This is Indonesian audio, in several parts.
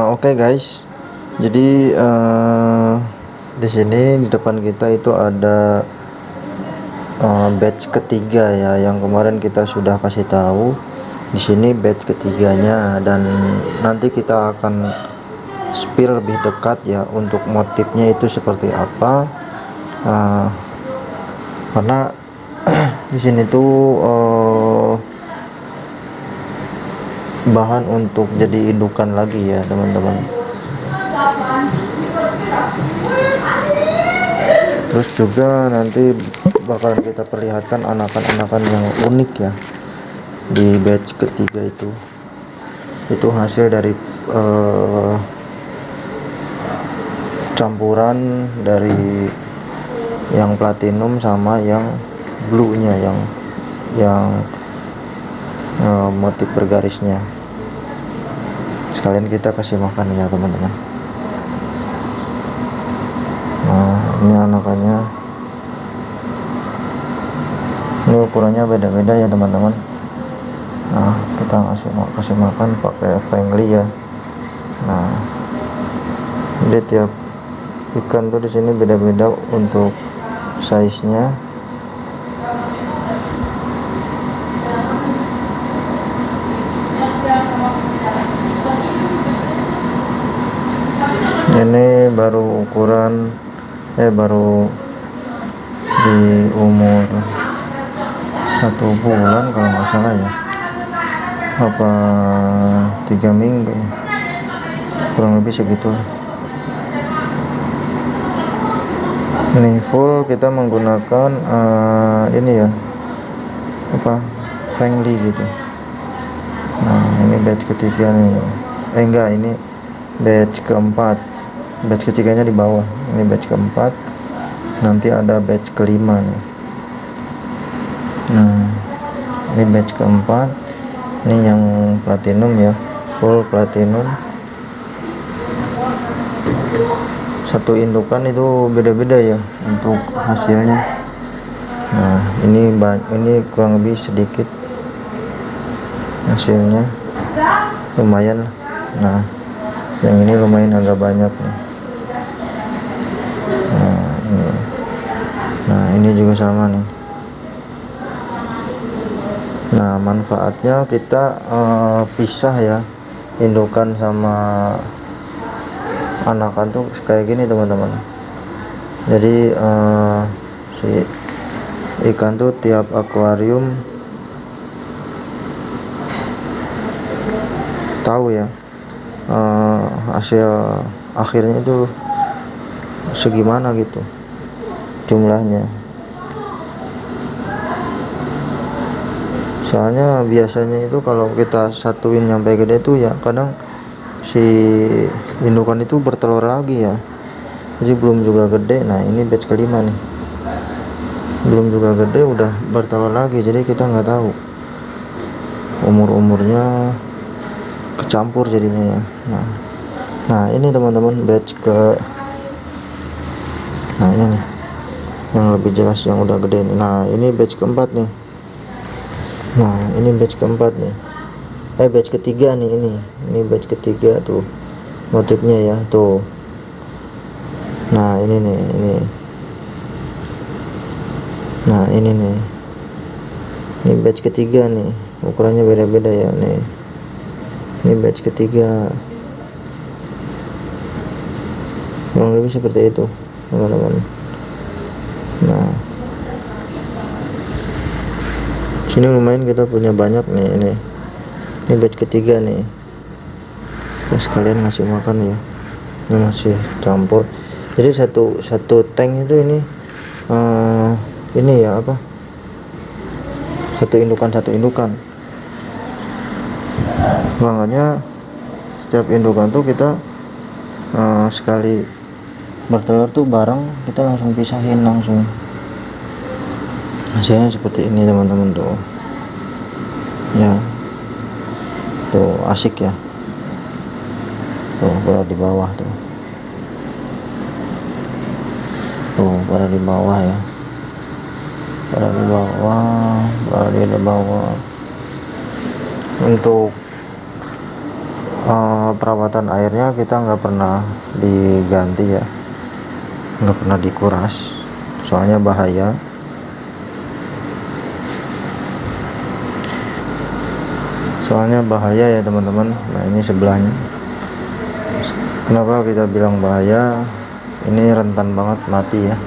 Oke guys, jadi di sini di depan kita itu ada batch ketiga ya, yang kemarin kita sudah kasih tahu. Di sini batch ketiganya, dan nanti kita akan spill lebih dekat ya untuk motifnya itu seperti apa. Karena di sini tuh bahan untuk jadi indukan lagi ya teman-teman. Terus juga nanti bakalan kita perlihatkan anakan-anakan yang unik ya di batch ketiga itu hasil dari campuran dari yang platinum sama yang blue nya, yang motif bergarisnya. Sekalian kita kasih makan ya teman-teman. Nah, ini anakannya, ini ukurannya beda-beda ya teman-teman. Nah, kita kasih makan pakai friendly ya. Nah, jadi tiap ikan tuh di sini beda-beda untuk size-nya. Ini baru ukuran baru di umur 1 bulan kalau nggak salah ya, apa 3 minggu, kurang lebih segitu. Ini full kita menggunakan ini ya, apa, friendly gitu. Nah, ini batch ketiga nih, enggak, ini batch keempat. Batch ketiganya di bawah, ini batch keempat, nanti ada batch kelima nih. Nah, ini batch keempat, ini yang platinum ya, full platinum. Satu indukan itu beda-beda ya untuk hasilnya. Nah, ini kurang lebih sedikit hasilnya, lumayan. Nah, yang ini lumayan agak banyak nih. Nah, ini juga sama nih. Nah, manfaatnya kita pisah ya indukan sama anakan tuh kayak gini teman-teman. Jadi si ikan tuh tiap akuarium tahu ya hasil akhirnya itu segimana gitu jumlahnya. Soalnya biasanya itu kalau kita satuin sampai gede tuh ya kadang si indukan itu bertelur lagi ya, jadi belum juga gede. Nah, ini batch kelima nih, belum juga gede udah bertelur lagi, jadi kita nggak tahu umurnya, kecampur jadinya ya. Nah ini teman-teman batch nah ini nih yang lebih jelas, yang udah gede nih. Nah, ini batch keempat nih. Nah, ini batch keempat nih, batch ketiga nih. Ini batch ketiga tuh motifnya ya tuh. Nah, ini nih, nah ini nih, ini batch ketiga nih, ukurannya beda-beda ya nih. Ini batch ketiga, kurang lebih seperti itu teman-teman. Nah, sini lumayan kita punya banyak nih. Ini batch ketiga nih. Terus kalian ngasih makan ya, ini masih campur. Jadi satu tank itu ini ya apa, satu indukan. Makanya setiap indukan tuh kita sekali bertelur tuh bareng, kita langsung pisahin langsung. Hasilnya seperti ini teman-teman tuh ya, tuh asik ya, tuh pada di bawah tuh, pada di bawah ya, pada di bawah. Untuk perawatan airnya kita nggak pernah diganti ya, nggak pernah dikuras, soalnya bahaya. Ya teman-teman. Nah ini sebelahnya. Kenapa kita bilang bahaya? Ini rentan banget mati ya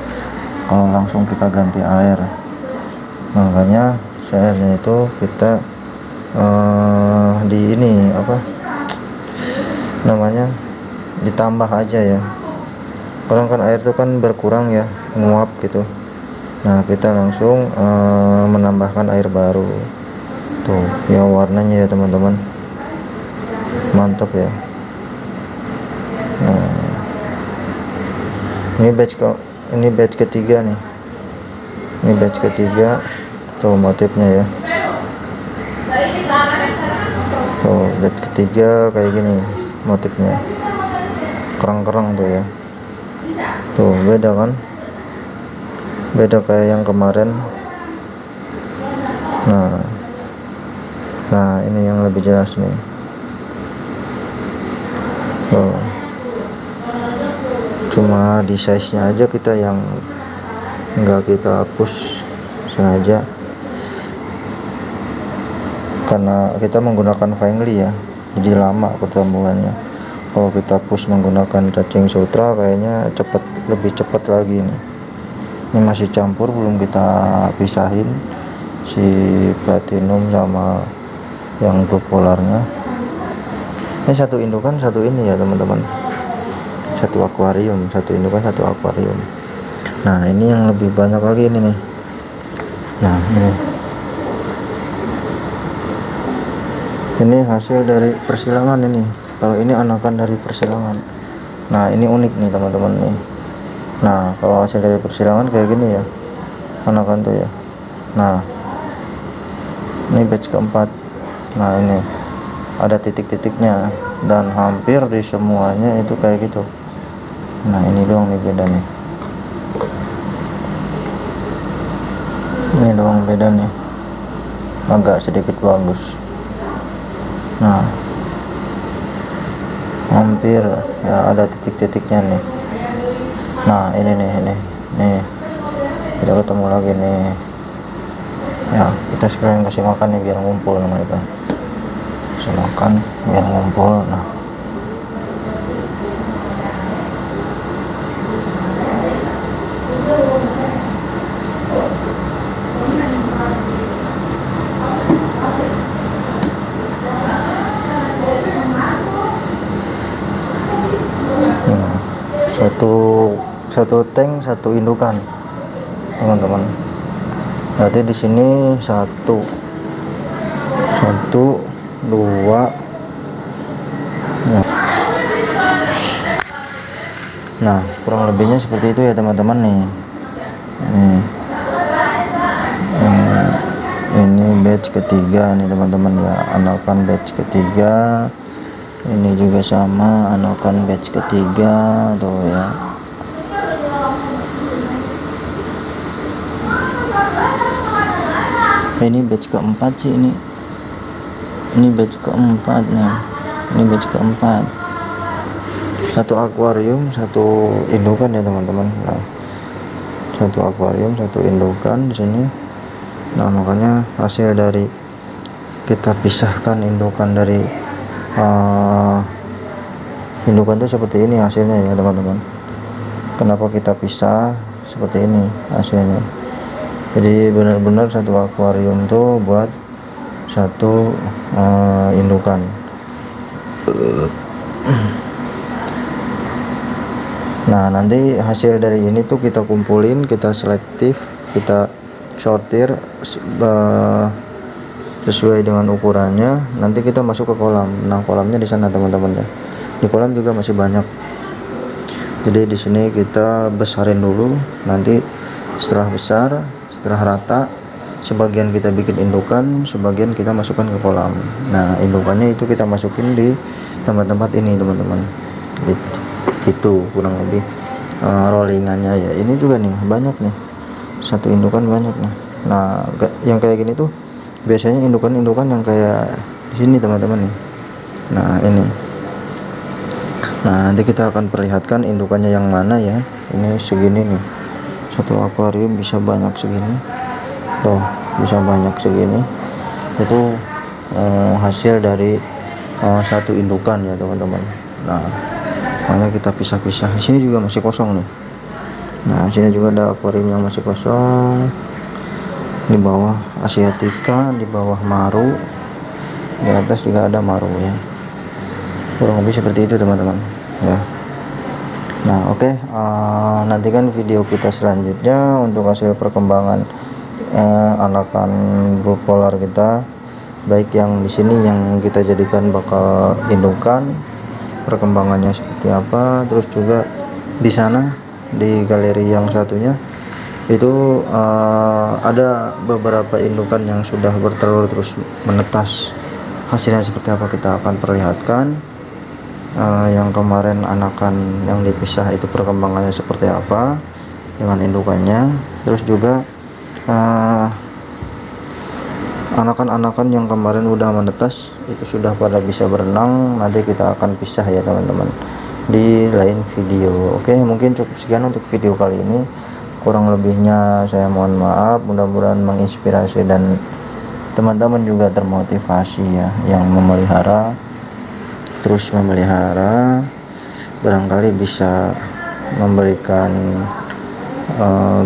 kalau langsung kita ganti air. Makanya airnya itu kita di ini apa namanya, ditambah aja ya. Orang kan air itu kan berkurang ya, nguap gitu. Nah kita langsung menambahkan air baru. Tuh ya warnanya ya teman-teman, mantap ya. Nah ini batch ketiga nih, ini batch ketiga. Tuh motifnya ya, tuh batch ketiga kayak gini motifnya, kerang-kerang tuh ya. Tuh beda kan, beda kayak yang kemarin. Nah ini yang lebih jelas nih. Tuh cuma di size nya aja kita yang enggak kita hapus sengaja, karena kita menggunakan Fengli ya, jadi lama pertumbuhannya. Kalau kita push menggunakan cacing sutra kayaknya lebih cepat lagi nih. Ini masih campur, belum kita pisahin si platinum sama yang blue polarnya. Ini satu indukan satu ini ya teman-teman, satu akuarium, satu indukan satu akuarium. Nah ini yang lebih banyak lagi ini nih. Nah ini hasil dari persilangan ini. Kalau ini anakan dari persilangan. Nah ini unik nih teman-teman nih. Nah kalau hasil dari persilangan kayak gini ya anakan tuh ya. Nah ini batch keempat. Nah ini ada titik-titiknya dan hampir di semuanya itu kayak gitu. Nah ini doang nih beda nih, ini doang beda nih, agak sedikit bagus. Nah hampir ya ada titik-titiknya nih. Nah ini nih kita ketemu lagi nih ya. Kita sekalian kasih makan nih biar ngumpul mereka, kasih makan biar ngumpul. Nah satu tank satu indukan teman-teman. Berarti di sini satu dua ya. Nah kurang lebihnya seperti itu ya teman-teman nih. Ini batch ketiga nih teman-teman ya, anakan batch ketiga. Ini juga sama, anakan batch ketiga tuh ya. Ini batch keempat sih ini batch keempat nih, ini batch keempat. Satu akuarium satu indukan ya teman-teman. Nah satu akuarium satu indukan di sini. Nah makanya hasil dari kita pisahkan indukan dari indukan itu seperti ini hasilnya ya teman-teman. Kenapa kita pisah seperti ini hasilnya? Jadi benar-benar satu akuarium tuh buat satu indukan. Nah nanti hasil dari ini tuh kita kumpulin, kita selektif, kita sortir sesuai dengan ukurannya. Nanti kita masuk ke kolam. Nah kolamnya di sana teman-teman ya. Di kolam juga masih banyak. Jadi di sini kita besarin dulu. Nanti setelah besar, setelah rata, sebagian kita bikin indukan, sebagian kita masukkan ke kolam. Nah indukannya itu kita masukin di tempat-tempat ini teman-teman. Gitu kurang lebih rollingannya ya. Ini juga nih banyak nih, satu indukan banyak nih. Nah yang kayak gini tuh biasanya indukan yang kayak di sini teman-teman nih. Nah ini Nah, nanti kita akan perlihatkan indukannya yang mana ya. Ini segini nih, satu akuarium bisa banyak segini tuh, bisa banyak segini. Itu hasil dari satu indukan ya teman-teman. Nah, makanya kita pisah-pisah. Di sini juga masih kosong nih. Nah, di sini juga ada akuarium yang masih kosong. Di bawah asiatica, di bawah maru, di atas juga ada maru ya. Kurang lebih seperti itu teman-teman ya. Nah, oke, nantikan video kita selanjutnya untuk hasil perkembangan anakan blue polar kita, baik yang di sini yang kita jadikan bakal indukan, perkembangannya seperti apa. Terus juga di sana di galeri yang satunya itu ada beberapa indukan yang sudah bertelur terus menetas. Hasilnya seperti apa kita akan perlihatkan. Yang kemarin anakan yang dipisah itu perkembangannya seperti apa dengan indukannya. Terus juga anakan-anakan yang kemarin udah menetas itu sudah pada bisa berenang. Nanti kita akan pisah ya teman-teman di lain video. Oke, mungkin cukup sekian untuk video kali ini. Kurang lebihnya saya mohon maaf. Mudah-mudahan menginspirasi dan teman-teman juga termotivasi ya yang memelihara, terus memelihara, barangkali bisa memberikan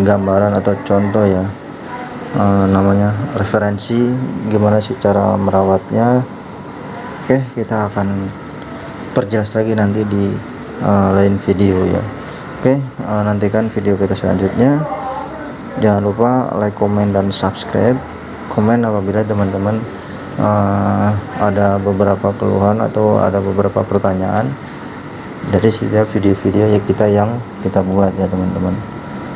gambaran atau contoh ya, namanya referensi gimana sih cara merawatnya. Oke, kita akan perjelas lagi nanti di lain video ya. Oke, nantikan video kita selanjutnya. Jangan lupa like, komen, dan subscribe. Komen apabila teman-teman ada beberapa keluhan atau ada beberapa pertanyaan dari setiap video-video yang kita buat ya teman-teman.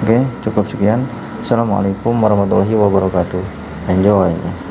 Oke, cukup sekian. Assalamualaikum warahmatullahi wabarakatuh. Enjoy.